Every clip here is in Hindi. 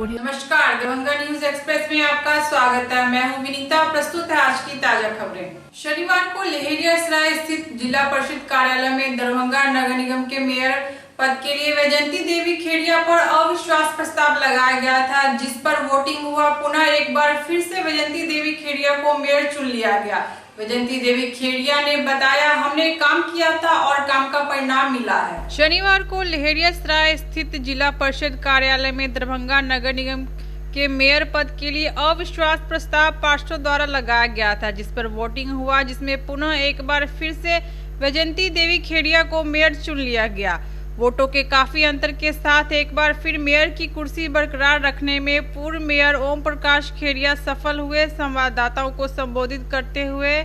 बूढ़ी। नमस्कार, दरभंगा न्यूज एक्सप्रेस में आपका स्वागत है। मैं हूं विनीता। प्रस्तुत है आज की ताजा खबरें। शनिवार को लहेरियासराय स्थित जिला परिषद कार्यालय में दरभंगा नगर निगम के मेयर पद के लिए वैजयंती देवी खेड़िया पर अविश्वास प्रस्ताव लगाया गया था, जिस पर वोटिंग हुआ। पुनः एक बार फिर से वैजयंती देवी खेड़िया को मेयर चुन लिया गया। वैजयंती देवी खेड़िया ने बताया, हमने काम किया था और काम का परिणाम मिला है। शनिवार को लहेरियासराय स्थित जिला परिषद कार्यालय में दरभंगा नगर निगम के मेयर पद के लिए अविश्वास प्रस्ताव पार्षदों द्वारा लगाया गया था, जिस पर वोटिंग हुआ, जिसमें पुनः एक बार फिर से वैजयंती देवी खेड़िया को मेयर चुन लिया गया। वोटों के काफी अंतर के साथ एक बार फिर मेयर की कुर्सी बरकरार रखने में पूर्व मेयर ओम प्रकाश खेड़िया सफल हुए। संवाददाताओं को संबोधित करते हुए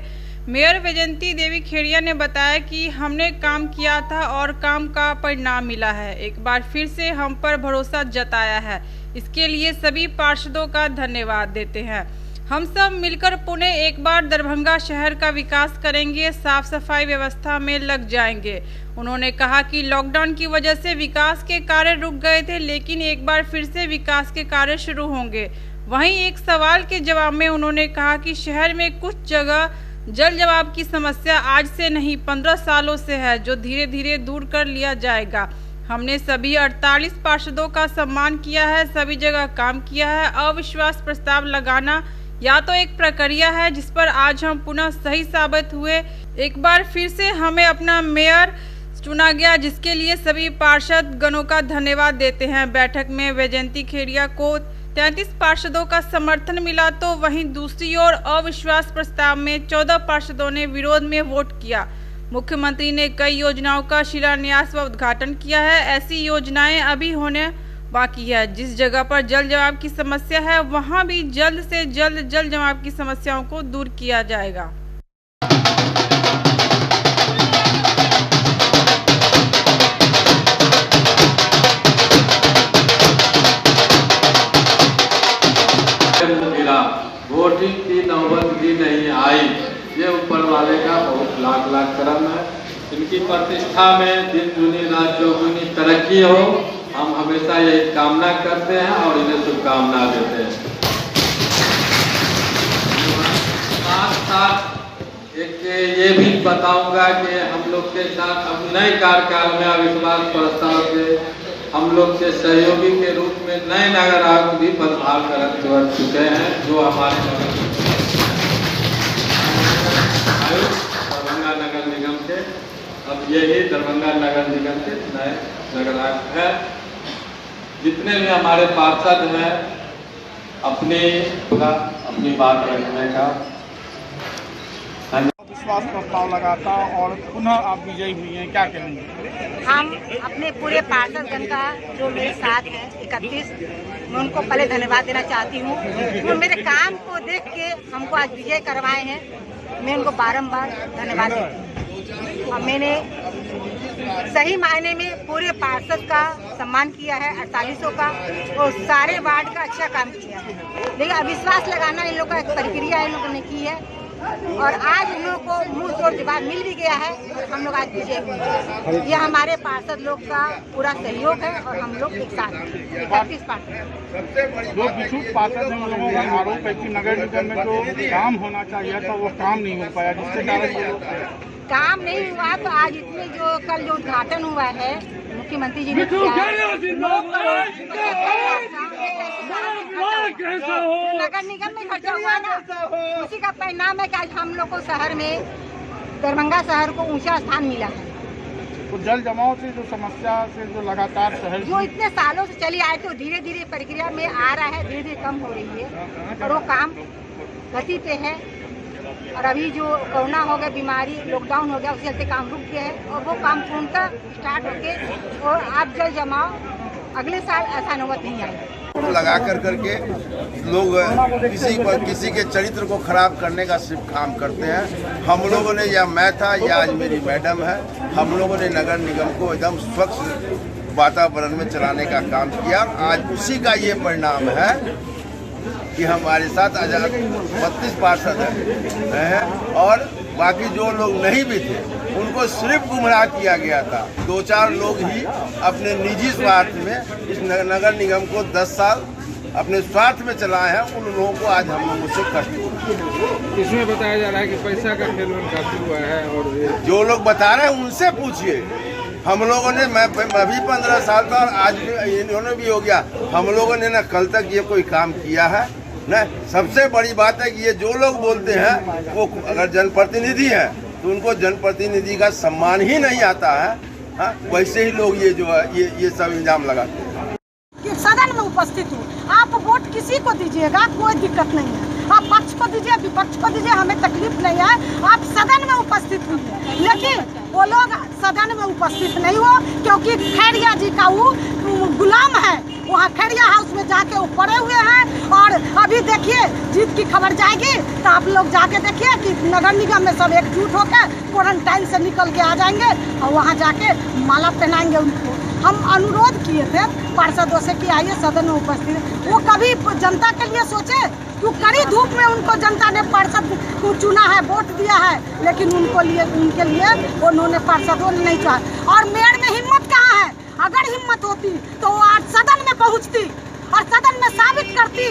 मेयर वैजयंती देवी खेड़िया ने बताया कि हमने काम किया था और काम का परिणाम मिला है। एक बार फिर से हम पर भरोसा जताया है, इसके लिए सभी पार्षदों का धन्यवाद देते हैं। हम सब मिलकर पुनः एक बार दरभंगा शहर का विकास करेंगे, साफ सफाई व्यवस्था में लग जाएंगे। उन्होंने कहा कि लॉकडाउन की वजह से विकास के कार्य रुक गए थे, लेकिन एक बार फिर से विकास के कार्य शुरू होंगे। वहीं एक सवाल के जवाब में उन्होंने कहा कि शहर में कुछ जगह जल जमाव की समस्या आज से नहीं 15 सालों से है, जो धीरे धीरे दूर कर लिया जाएगा। हमने सभी 48 पार्षदों का सम्मान किया है, सभी जगह काम किया है। अविश्वास प्रस्ताव लगाना या तो एक प्रक्रिया है जिस पर आज हम पुनः सही साबित हुए। एक बार फिर से हमें अपना मेयर चुना गया, जिसके लिए सभी पार्षद गणों का धन्यवाद देते हैं। बैठक में वैजयंती खेड़िया को 33 पार्षदों का समर्थन मिला, तो वहीं दूसरी ओर अविश्वास प्रस्ताव में 14 पार्षदों ने विरोध में वोट किया। मुख्यमंत्री ने कई योजनाओं का शिलान्यास व उद्घाटन किया है। ऐसी योजनाएं अभी होने बाकी है। जिस जगह पर जल जमाव की समस्या है, वहां भी जल्द से जल्द जल जमाव की समस्याओं को दूर किया जाएगा। वोटिंग की नौबत भी नहीं आई। ये ऊपर वाले का बहुत लाख लाख करम है। इनकी प्रतिष्ठा में दिन दुनी रात चौगुनी तरक्की हो, हम हमेशा यही कामना करते हैं और इन्हें शुभकामना देते हैं। साथ साथ एक ये भी बताऊंगा कि हम लोग के साथ अब नए कार्यकाल में अविश्वास प्रस्ताव के हम लोग के सहयोगी के रूप में नए नगर आयुक्त भी पदभार कर चुके हैं, जो हमारे आयुक्त दरभंगा नगर निगम के अब यही दरभंगा नगर निगम के नए नगर आयुक्त है। जितने भी हमारे पार्षद हैं अपनी बात रखने का विश्वास प्रस्ताव लगाता और पुनः आप विजयी हुई हैं, क्या कहेंगे? हम अपने पूरे पार्षदगण का जो मेरे साथ हैं 31, मैं उनको पहले धन्यवाद देना चाहती हूँ। वो मेरे काम को देख के हमको आज विजय करवाए हैं, मैं उनको बारंबार धन्यवाद देती हूँ। और मैंने सही मायने में पूरे पार्षद का सम्मान किया है, 48 का, और सारे वार्ड का अच्छा काम किया है। लेकिन अविश्वास लगाना इन लोगों का एक प्रक्रिया इन लोगों ने की है, और आज इन लोगों को मुंह तोड़ जवाब मिल भी गया है और हम लोग आज विजय हुए। यह हमारे पार्षद लोग का पूरा सहयोग है और हम लोग एक साथ 31 पार्षद। जो विशुद्ध पार्षद हैं, उन लोगों का आरोप है कि नगर निगम में जो काम होना चाहिए था वो काम नहीं हो पाया, जिससे कारण काम नहीं हुआ। तो आज इतने जो कल जो उद्घाटन हुआ है मुख्यमंत्री जी ने किया, नगर निगम में खर्चा हुआ ना, उसी का परिणाम है कि आज हम लोग को शहर में दरभंगा शहर को ऊंचा स्थान मिला है। तो जल जमाव से जो समस्या से जो लगातार शहर जो इतने सालों से चली आए, तो धीरे धीरे प्रक्रिया में आ रहा है, धीरे धीरे कम हो रही है और वो काम गति पे है। और अभी जो कोरोना हो गया, बीमारी, लॉकडाउन हो गया, उसके चलते काम रुक गया है और वो काम पूर्णतः स्टार्ट होके और अब जल जमाव अगले साल ऐसा नौबत नहीं आएगी। लगा करके लोग किसी के चरित्र को खराब करने का सिर्फ काम करते हैं। हम लोगों ने, या मैं था या आज मेरी मैडम है, हम लोगों ने नगर निगम को एकदम स्वच्छ वातावरण में चलाने का काम किया। आज उसी का ये परिणाम है कि हमारे साथ 32 पार्षद हैं और बाकी जो लोग नहीं भी थे उनको सिर्फ गुमराह किया गया था। 2-4 लोग ही अपने निजी स्वार्थ में इस नगर निगम को 10 साल अपने स्वार्थ में चलाए हैं, उन लोगों को आज हम लोगों से कष्ट हो रहा है। इसमें बताया जा रहा है कि पैसा का खेल काफी हुआ है, और जो लोग बता रहे हैं उनसे पूछिए। हम लोगों ने, मैं अभी 15 साल का और आज भी इन्होंने भी हो गया, हम लोगों ने न कल तक ये कोई काम किया है न। सबसे बड़ी बात है कि ये जो लोग बोलते हैं वो अगर जनप्रतिनिधि हैं तो उनको जनप्रतिनिधि का सम्मान ही नहीं आता है। हाँ, वैसे ही लोग ये जो है ये सब इल्जाम लगाते हैं। सदन में उपस्थित हूँ, आप वोट किसी को दीजिएगा, कोई दिक्कत नहीं है। आप पक्ष को दीजिए, विपक्ष को दीजिए, हमें तकलीफ नहीं है। आप सदन में उपस्थित हुए, लेकिन वो लोग सदन में उपस्थित नहीं हो, क्योंकि खैरिया जी का वो गुलाम है। वहाँ खैरिया हाउस में जाके वो पड़े हुए हैं। और अभी देखिए, जीत की खबर जाएगी तो आप लोग जाके देखिए कि नगर निगम में सब एकजुट होकर क्वारंटाइन से निकल के आ जाएंगे और वहाँ जाके माला पहनाएंगे उनको। हम अनुरोध किए थे पार्षदों से कि आइए सदन में उपस्थित। वो कभी जनता के लिए सोचे? तो कड़ी धूप में उनको जनता ने पार्षद को चुना है, वोट दिया है, लेकिन उनके लिए उन्होंने पार्षदों ने नहीं चुना। और मेयर में हिम्मत कहाँ है? अगर हिम्मत होती तो वो आज सदन में पहुँचती और सदन में साबित करती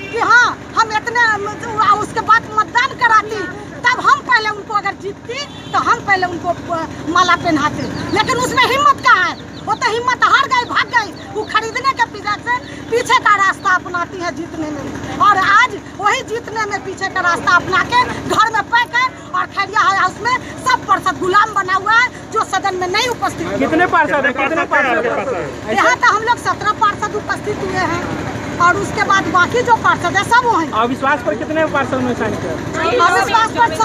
कि हाँ हम इतने, उसके बाद मतदान कराती। तब हम पहले उनको, अगर जीतती तो हम पहले उनको माला पहनाते। लेकिन उसमें हिम्मत कहाँ है? वो तो हिम्मत हार गई, भाग गई। वो खरीदने के पीछे का रास्ता अपनाती है जीतने में। और आज वही जीतने में पीछे का रास्ता अपना के घर में पैक है और खैरिया हाउस में सब पार्षद गुलाम बना हुआ है, जो सदन में नहीं उपस्थित। कितने पार्षद है? यहाँ तो हम लोग 17 पार्षद उपस्थित हुए हैं और उसके बाद बाकी जो पार्षद है सब वहीं। अविश्वास पर कितने पार्षद में साइन किया? अविश्वास पर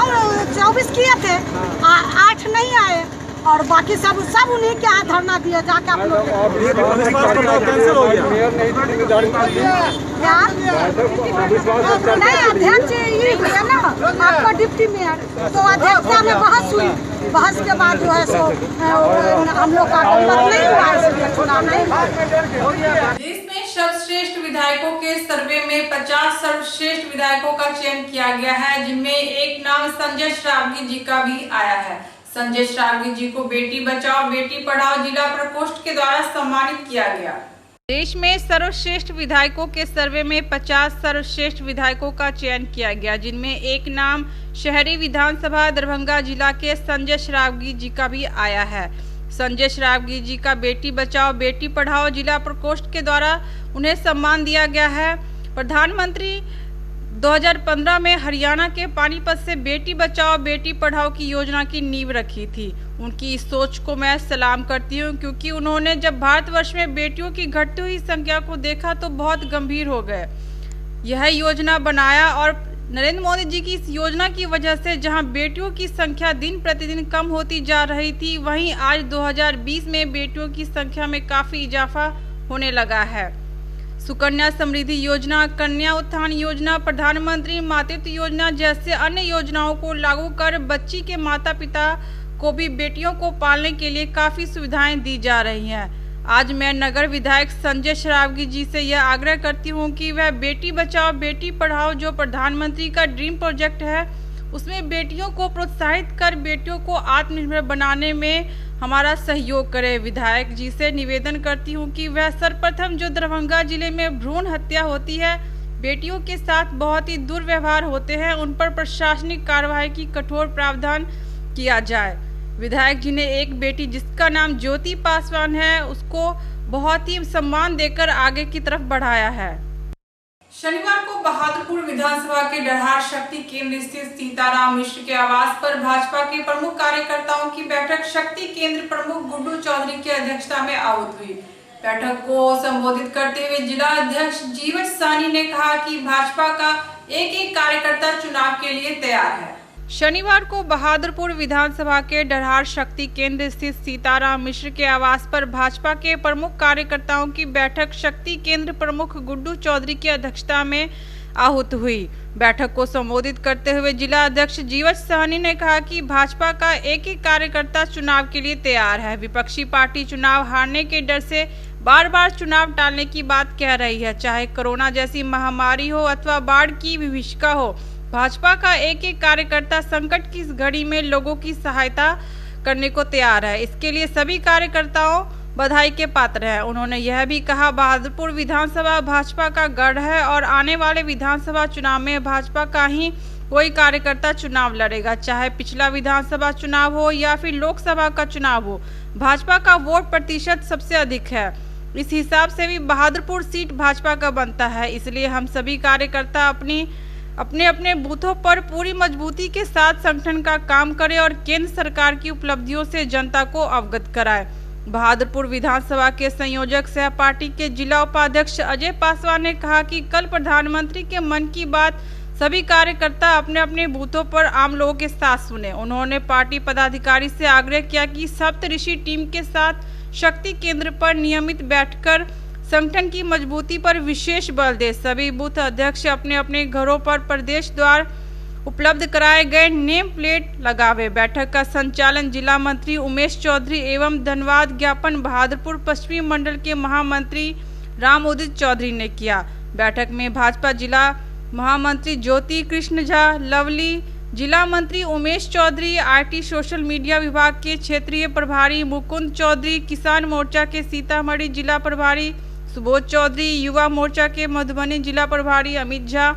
24 किए थे, 8 नहीं आए और बाकी सब उन्हीं के यहाँ धरना दिए जाके। आप लोग नहीं, अध्यक्ष ये है ना आपका डिप्टी मेयर, तो अध्यक्षता में बहस हुई। बहस के बाद जो है सो हम लोग का नहीं हुआ, इसलिए चुनाव नहीं हुआ। देश में सर्वश्रेष्ठ विधायकों के सर्वे में 50 सर्वश्रेष्ठ विधायकों का चयन किया गया है, जिनमें एक नाम संजय श्रावगी जी का भी आया है। संजय श्रावगी जी को बेटी बचाओ बेटी पढ़ाओ जिला प्रकोष्ठ के द्वारा सम्मानित किया गया। देश में सर्वश्रेष्ठ विधायकों के सर्वे में 50 सर्वश्रेष्ठ विधायकों का चयन किया गया, जिनमें एक नाम शहरी विधानसभा दरभंगा जिला के संजय श्रावगी जी का भी आया है। संजय श्रावगी जी का बेटी बचाओ बेटी पढ़ाओ जिला प्रकोष्ठ के द्वारा उन्हें सम्मान दिया गया है। प्रधानमंत्री 2015 में हरियाणा के पानीपत से बेटी बचाओ बेटी पढ़ाओ की योजना की नींव रखी थी। उनकी इस सोच को मैं सलाम करती हूं, क्योंकि उन्होंने जब भारतवर्ष में बेटियों की घटती हुई संख्या को देखा तो बहुत गंभीर हो गए। यह योजना बनाया और नरेंद्र मोदी जी की इस योजना की वजह से जहां बेटियों की संख्या दिन प्रतिदिन कम होती जा रही थी, वहीं आज 2020 में बेटियों की संख्या में काफी इजाफा होने लगा है। सुकन्या समृद्धि योजना, कन्या उत्थान योजना, प्रधानमंत्री मातृत्व योजना जैसे अन्य योजनाओं को लागू कर बच्ची के माता पिता को भी बेटियों को पालने के लिए काफी सुविधाएं दी जा रही हैं। आज मैं नगर विधायक संजय श्रावगी जी से यह आग्रह करती हूं कि वह बेटी बचाओ बेटी पढ़ाओ जो प्रधानमंत्री का ड्रीम प्रोजेक्ट है, उसमें बेटियों को प्रोत्साहित कर बेटियों को आत्मनिर्भर बनाने में हमारा सहयोग करे। विधायक जी से निवेदन करती हूं कि वह सर्वप्रथम जो दरभंगा जिले में भ्रूण हत्या होती है, बेटियों के साथ बहुत ही दुर्व्यवहार होते हैं, उन पर प्रशासनिक कार्रवाई की कठोर प्रावधान किया जाए। विधायक जी ने एक बेटी जिसका नाम ज्योति पासवान है, उसको बहुत ही सम्मान देकर आगे की तरफ बढ़ाया है। शनिवार को बहादुरपुर विधानसभा के डरहार शक्ति केंद्र स्थित सीताराम मिश्र के आवास पर भाजपा के प्रमुख कार्यकर्ताओं की बैठक शक्ति केंद्र प्रमुख गुड्डू चौधरी की अध्यक्षता में आहूत हुई। बैठक को संबोधित करते हुए जिला अध्यक्ष जीवट साहनी ने कहा कि भाजपा का एक एक कार्यकर्ता चुनाव के लिए तैयार है। शनिवार को बहादुरपुर विधानसभा के डरहार शक्ति केंद्र स्थित सीताराम मिश्र के आवास पर भाजपा के प्रमुख कार्यकर्ताओं की बैठक शक्ति केंद्र प्रमुख गुड्डू चौधरी की अध्यक्षता में आहूत हुई। बैठक को संबोधित करते हुए जिला अध्यक्ष जीवट साहनी ने कहा कि भाजपा का एक एक कार्यकर्ता चुनाव के लिए तैयार है। विपक्षी पार्टी चुनाव हारने के डर से बार बार चुनाव टालने की बात कह रही है, चाहे कोरोना जैसी महामारी हो अथवा बाढ़ की विभीषिका हो। भाजपा का एक एक कार्यकर्ता संकट की इस घड़ी में लोगों की सहायता करने को तैयार है। इसके लिए सभी कार्यकर्ताओं बधाई के पात्र हैं। उन्होंने यह भी कहा, बहादुरपुर विधानसभा भाजपा का गढ़ है और आने वाले विधानसभा चुनाव में भाजपा का ही कोई कार्यकर्ता चुनाव लड़ेगा, चाहे पिछला विधानसभा चुनाव हो या फिर लोकसभा का चुनाव हो। भाजपा का वोट प्रतिशत सबसे अधिक है, इस हिसाब से भी बहादुरपुर सीट भाजपा का बनता है। इसलिए हम सभी कार्यकर्ता अपने अपने बूथों पर पूरी मजबूती के साथ संगठन का काम करें और केंद्र सरकार की उपलब्धियों से जनता को अवगत कराएं। बहादुरपुर विधानसभा के संयोजक सह पार्टी के जिला उपाध्यक्ष अजय पासवान ने कहा कि कल प्रधानमंत्री के मन की बात सभी कार्यकर्ता अपने अपने बूथों पर आम लोगों के साथ सुने। उन्होंने पार्टी पदाधिकारी से आग्रह किया कि सप्तऋषि टीम के साथ शक्ति केंद्र पर नियमित बैठकर संगठन की मजबूती पर विशेष बल दे। सभी बूथ अध्यक्ष अपने अपने घरों पर प्रदेश द्वार उपलब्ध कराए गए नेम प्लेट लगावे। बैठक का संचालन जिला मंत्री उमेश चौधरी एवं धन्यवाद ज्ञापन बहादुरपुर पश्चिमी मंडल के महामंत्री राम उदित चौधरी ने किया। बैठक में भाजपा जिला महामंत्री ज्योति कृष्ण झा, लवली, जिला मंत्री Umesh Chaudhary, IT social media विभाग के क्षेत्रीय प्रभारी मुकुंद चौधरी, किसान मोर्चा के सीतामढ़ी जिला प्रभारी सुबोध चौधरी, युवा मोर्चा के मधुबनी जिला प्रभारी अमित झा,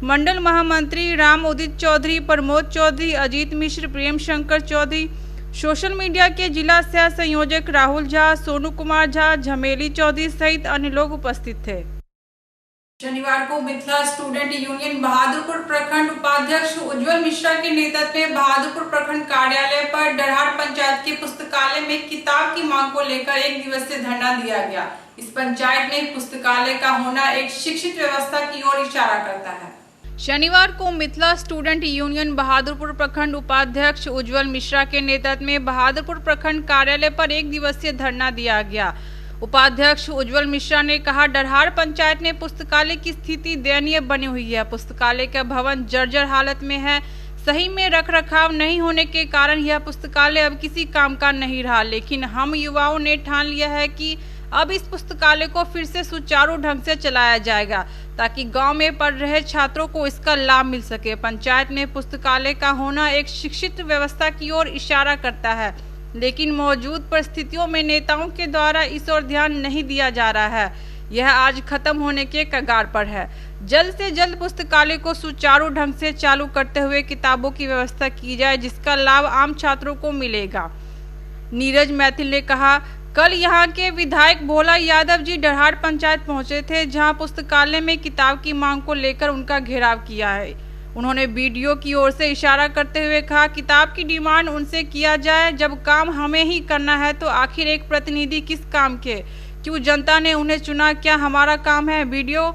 मंडल महामंत्री राम उदित चौधरी, प्रमोद चौधरी, अजीत मिश्र, प्रेम शंकर चौधरी, सोशल मीडिया के जिला सह संयोजक राहुल झा, सोनू कुमार झा, झमेली चौधरी सहित अन्य लोग उपस्थित थे। शनिवार को मिथिला स्टूडेंट यूनियन बहादुरपुर प्रखंड उपाध्यक्ष उज्जवल मिश्रा के नेतृत्व में बहादुरपुर प्रखंड कार्यालय पर डरहार पंचायत के पुस्तकालय में किताब की मांग को लेकर एक दिवसीय धरना दिया गया। इस पंचायत में पुस्तकालय का होना एक शिक्षित व्यवस्था की ओर इशारा करता है। शनिवार को मिथिला स्टूडेंट यूनियन बहादुरपुर प्रखंड उपाध्यक्ष उज्जवल मिश्रा के नेतृत्व में बहादुरपुर प्रखंड कार्यालय पर एक दिवसीय धरना दिया गया। उपाध्यक्ष उज्जवल मिश्रा ने कहा, डरहार पंचायत में पुस्तकालय की स्थिति दयनीय बनी हुई है। पुस्तकालय का भवन जर्जर हालत में है। सही में रखरखाव नहीं होने के कारण यह पुस्तकालय अब किसी काम का नहीं रहा। लेकिन हम युवाओं ने ठान लिया है कि अब इस पुस्तकालय को फिर से सुचारू ढंग से चलाया जाएगा ताकि गांव में पढ़ रहे छात्रों को इसका लाभ मिल सके। पंचायत में पुस्तकालय का होना एक शिक्षित व्यवस्था की ओर इशारा करता है, लेकिन मौजूद परिस्थितियों में नेताओं के द्वारा इस ओर ध्यान नहीं दिया जा रहा है। यह आज खत्म होने के कगार पर है। जल्द से जल्द पुस्तकालय को सुचारू ढंग से चालू करते हुए किताबों की व्यवस्था की जाए जिसका लाभ आम छात्रों को मिलेगा। नीरज मैथिल ने कहा, कल यहां के विधायक भोला यादव जी डरहार पंचायत पहुंचे थे जहां पुस्तकालय में किताब की मांग को लेकर उनका घेराव किया है। उन्होंने बीडीओ की ओर से इशारा करते हुए कहा, किताब की डिमांड उनसे किया जाए। जब काम हमें ही करना है तो आखिर एक प्रतिनिधि किस काम के? क्यों जनता ने उन्हें चुना? क्या हमारा काम है बीडीओ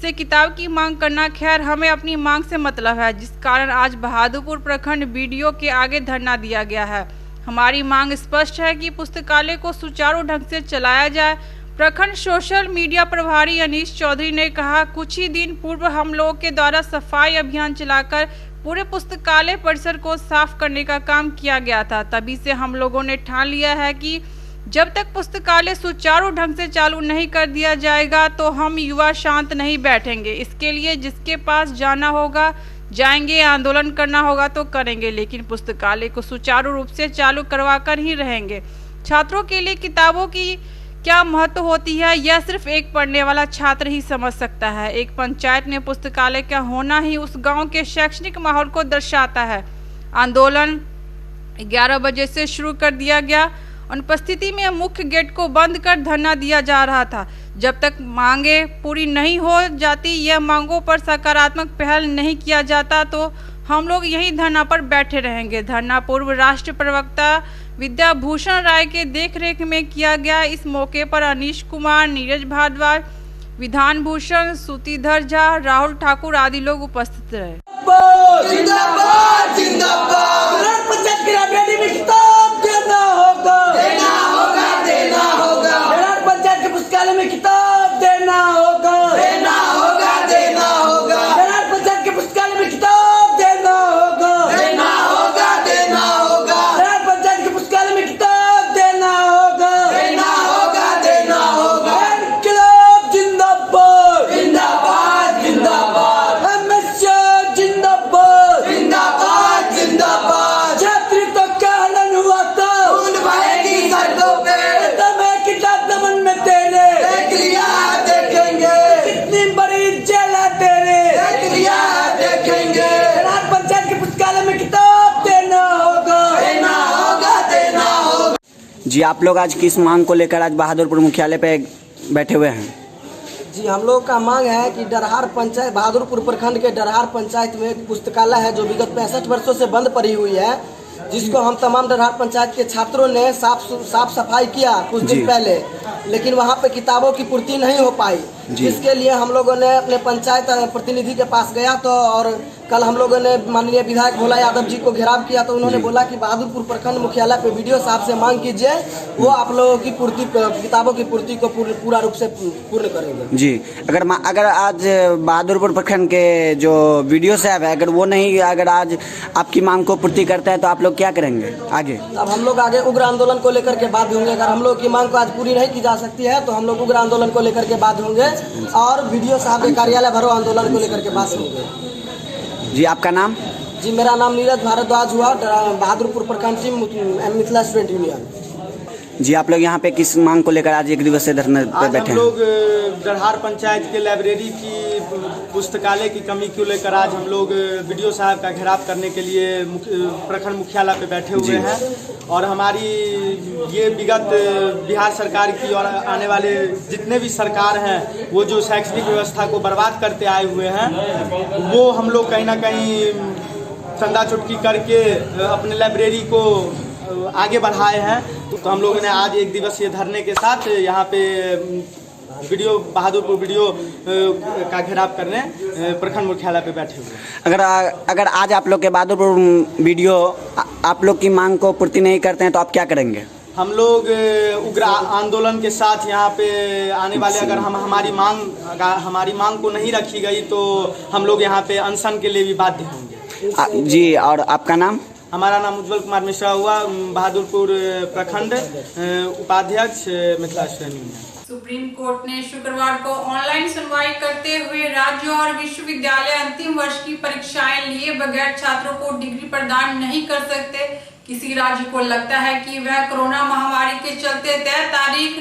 से किताब की मांग करना? खैर, हमें अपनी मांग से मतलब है, जिस कारण आज बहादुरपुर प्रखंड बीडीओ के आगे धरना दिया गया है। हमारी मांग स्पष्ट है कि पुस्तकालय को सुचारू ढंग से चलाया जाए। प्रखंड सोशल मीडिया प्रभारी अनीश चौधरी ने कहा, कुछ ही दिन पूर्व हम लोगों के द्वारा सफाई अभियान चलाकर पूरे पुस्तकालय परिसर को साफ करने का काम किया गया था। तभी से हम लोगों ने ठान लिया है कि जब तक पुस्तकालय सुचारू ढंग से चालू नहीं कर दिया जाएगा तो हम युवा शांत नहीं बैठेंगे। इसके लिए जिसके पास जाना होगा जाएंगे, आंदोलन करना होगा तो करेंगे, लेकिन पुस्तकालय को सुचारू रूप से चालू करवा कर ही रहेंगे। छात्रों के लिए किताबों की क्या महत्व होती है यह सिर्फ एक पढ़ने वाला छात्र ही समझ सकता है। एक पंचायत में पुस्तकालय का होना ही उस गांव के शैक्षणिक माहौल को दर्शाता है। आंदोलन 11 बजे से शुरू कर दिया गया। अनुपस्थिति में मुख्य गेट को बंद कर धरना दिया जा रहा था। जब तक मांगे पूरी नहीं हो जाती, यह मांगों पर सकारात्मक पहल नहीं किया जाता तो हम लोग यही धरना पर बैठे रहेंगे। धरना पूर्व राष्ट्रीय प्रवक्ता विद्या भूषण राय के देखरेख में किया गया। इस मौके पर अनीश कुमार, नीरज भारद्वाज, विधान भूषण, सुतीधर झा, राहुल ठाकुर आदि लोग उपस्थित रहे। जिंदाबाद जिंदाबाद पंचायत की लाइब्रेरी में किताब देना होगा, देना होगा, देना होगा। पंचायत के पुस्तकालय में किताब देना होगा, देना होगा, देना होगा। पंचायत के पुस्तकालय में किताब देना होगा, देना होगा, देना होगा। पंचायत के पुस्तकालय में किताब देना होगा, देना होगा, देना होगा। इनकलाब जिंदाबाद जिंदाबाद जिंदाबाद। हमेशा जिंदाबाद जिंदाबाद जिंदाबाद। छात्र तो क्या हलन हुआ था, खून बहेगी सरकार। जी, आप लोग आज किस मांग को लेकर आज बहादुरपुर मुख्यालय पे बैठे हुए हैं? जी, हम लोग का मांग है कि डरहार पंचायत, बहादुरपुर प्रखंड के डरहार पंचायत में एक पुस्तकालय है जो विगत 65 वर्षों से बंद पड़ी हुई है, जिसको हम तमाम डरहार पंचायत के छात्रों ने साफ सफाई किया कुछ दिन पहले, लेकिन वहाँ पे किताबों की पूर्ति नहीं हो पाई, जिसके लिए हम लोगों ने अपने पंचायत प्रतिनिधि के पास गया तो और कल हम लोगों ने माननीय विधायक भोला यादव जी को घेराव किया तो उन्होंने बोला कि बहादुरपुर प्रखंड मुख्यालय पे वीडियो साहब से मांग कीजिए, वो आप लोगों की पूर्ति, किताबों की पूर्ति को पूरा रूप से पूर्ण करेंगे। जी, अगर आज बहादुरपुर प्रखंड के जो वीडियो साहब है अगर वो नहीं, अगर आज आपकी मांग को पूर्ति करता है तो आप लोग क्या करेंगे आगे? अब हम लोग आगे उग्र आंदोलन को लेकर के बाध्य होंगे। अगर हम लोग की मांग को आज पूरी नहीं की जा सकती है तो हम लोग उग्र आंदोलन को लेकर के बाध्य होंगे और वीडियो साहब के कार्यालय भरो आंदोलन को लेकर के बात होंगे। जी, आपका नाम? जी, मेरा नाम नीरज भारद्वाज हुआ, बहादुरपुर प्रखंड टीम मिथिला स्टूडेंट यूनियन। जी, आप लोग यहाँ पे किस मांग को लेकर आज एक दिवसीय धरने पे बैठे हैं? हम लोग डरहार पंचायत के लाइब्रेरी की पुस्तकालय की कमी को लेकर आज हम लोग वीडियो साहब का घेराव करने के लिए प्रखंड मुख्यालय पे बैठे हुए हैं और हमारी ये विगत बिहार सरकार की और आने वाले जितने भी सरकार हैं वो जो शैक्षणिक व्यवस्था को बर्बाद करते आए हुए हैं वो हम लोग कहीं ना कहीं चंदा चुटकी करके अपने लाइब्रेरी को आगे बढ़ाए हैं। तो हम लोगों ने आज एक दिवसीय धरने के साथ यहाँ पे बहादुरपुर वीडियो का घेराव करने प्रखंड मुख्यालय पे बैठे हुए। अगर आज आप लोग के बहादुरपुर वीडियो आप लोग की मांग को पूर्ति नहीं करते हैं तो आप क्या करेंगे? हम लोग उग्र आंदोलन के साथ यहाँ पे आने वाले, अगर हमारी मांग को नहीं रखी गई तो हम लोग यहाँ पे अनशन के लिए भी बाध्य होंगे। जी, और आपका नाम? हमारा नाम उज्जवल कुमार मिश्रा हुआ, बहादुरपुर प्रखंड उपाध्यक्ष Mithila student union. Supreme court ने शुक्रवार को ऑनलाइन सुनवाई करते हुए राज्य और विश्वविद्यालय अंतिम वर्ष की परीक्षाएं लिए बगैर छात्रों को डिग्री प्रदान नहीं कर सकते। किसी राज्य को लगता है कि वह कोरोना महामारी के चलते तय तारीख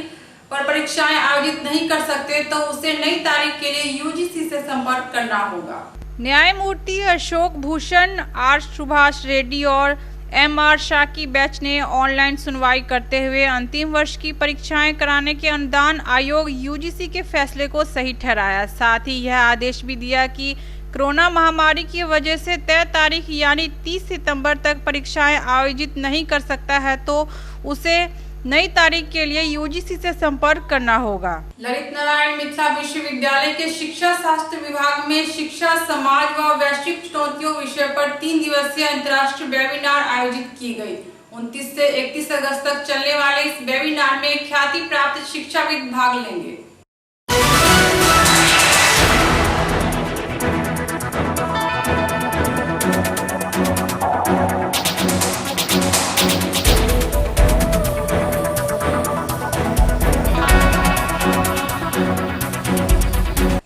पर परीक्षाएं आयोजित नहीं कर सकते तो उसे नई तारीख के लिए यूजीसी से संपर्क करना होगा। न्यायमूर्ति अशोक भूषण, आर सुभाष रेड्डी और एम.आर. शाह की बेंच ने ऑनलाइन सुनवाई करते हुए अंतिम वर्ष की परीक्षाएं कराने के अनुदान आयोग यूजीसी के फैसले को सही ठहराया। साथ ही यह आदेश भी दिया कि कोरोना महामारी की वजह से तय तारीख यानी 30 सितंबर तक परीक्षाएं आयोजित नहीं कर सकता है तो उसे नई तारीख के लिए यूजीसी से संपर्क करना होगा। ललित नारायण मिथिला विश्वविद्यालय के शिक्षा शास्त्र विभाग में शिक्षा, समाज व वैश्विक चुनौतियों विषय पर 3 दिवसीय अंतर्राष्ट्रीय वेबिनार आयोजित की गई। 29 से 31 अगस्त तक चलने वाले इस वेबिनार में ख्याति प्राप्त शिक्षाविद भाग लेंगे।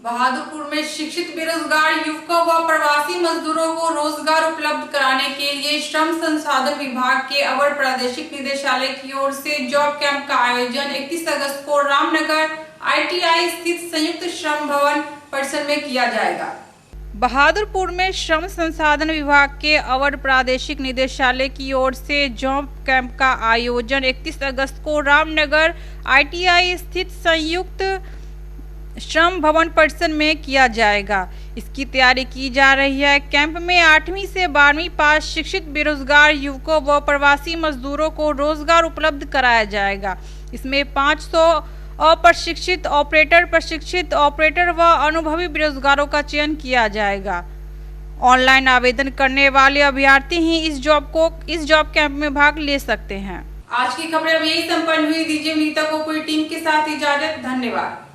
बहादुरपुर में शिक्षित बेरोजगार युवकों व प्रवासी मजदूरों को रोजगार उपलब्ध कराने के लिए श्रम संसाधन विभाग के अवर प्रादेशिक निदेशालय की ओर से जॉब कैंप का आयोजन 31 अगस्त को रामनगर ITI स्थित संयुक्त श्रम भवन परिसर में किया जाएगा। बहादुरपुर में श्रम संसाधन विभाग के अवर प्रादेशिक निदेशालय की ओर से जॉब कैंप का आयोजन 31 अगस्त को रामनगर ITI स्थित संयुक्त श्रम भवन परिसर में किया जाएगा। इसकी तैयारी की जा रही है। कैंप में 8वीं से 12वीं पास शिक्षित बेरोजगार युवकों व प्रवासी मजदूरों को रोजगार उपलब्ध कराया जाएगा। इसमें 500 अप्रशिक्षित ऑपरेटर, प्रशिक्षित ऑपरेटर व अनुभवी बेरोजगारों का चयन किया जाएगा। ऑनलाइन आवेदन करने वाले अभ्यर्थी ही इस जॉब कैंप में भाग ले सकते हैं। आज की खबरें अब यही संपन्न हुई। दीजिए नीता को पूरी टीम के साथ इजाजत। धन्यवाद।